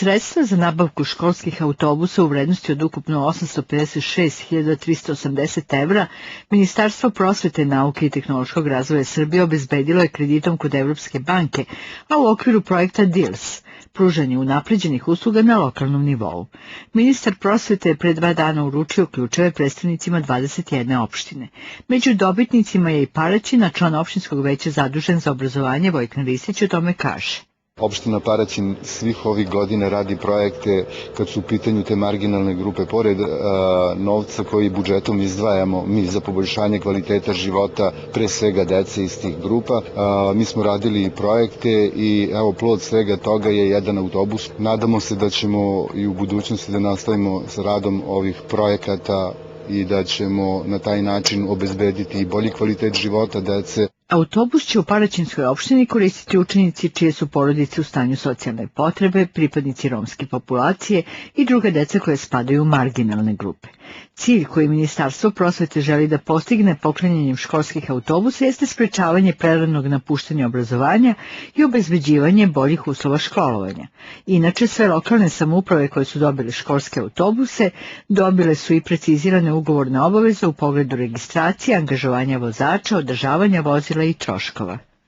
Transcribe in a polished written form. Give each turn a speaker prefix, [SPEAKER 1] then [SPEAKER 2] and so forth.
[SPEAKER 1] Sredstva za nabavku školskih autobusa u vrednosti od ukupno 856.380 evra Ministarstvo prosvete, nauke i tehnološkog razvoja Srbije obezbedilo je kreditom kod Evropske banke, a u okviru projekta DILS, pružanje unapređenih usluga na lokalnom nivou. Ministar prosvete je pre 2 dana uručio ključeve predstavnicima 21 opštine. Među dobitnicima je i Paraćin, član opštinskog veća zadužen za obrazovanje Vojkan Ristić o tome kaže.
[SPEAKER 2] Opština Paraćin svih ovih godina radi projekte kad su u pitanju te marginalne grupe. Pored novca koji budžetom izdvajamo mi za poboljšanje kvaliteta života, pre svega dece iz tih grupa, mi smo radili projekte i evo plod svega toga je jedan autobus. Nadamo se da ćemo i u budućnosti da nastavimo sa radom ovih projekata i da ćemo na taj način obezbediti i bolji kvalitet života dece.
[SPEAKER 1] Autobus će u Paraćinskoj opštini koristiti učenici čije su porodice u stanju socijalne potrebe, pripadnici romske populacije i druga deca koje spadaju u marginalne grupe. Cilj koji Ministarstvo prosvete želi da postigne poklanjanjem školskih autobusa jeste sprečavanje preranog napuštanja obrazovanja i obezbeđivanje boljih uslova školovanja. Inače, sve lokalne samouprave koje su dobile školske autobuse dobile su i precizirane ugovorne obaveze u pogledu registracije, angažovanja vozača, održavanja vozila i troškova.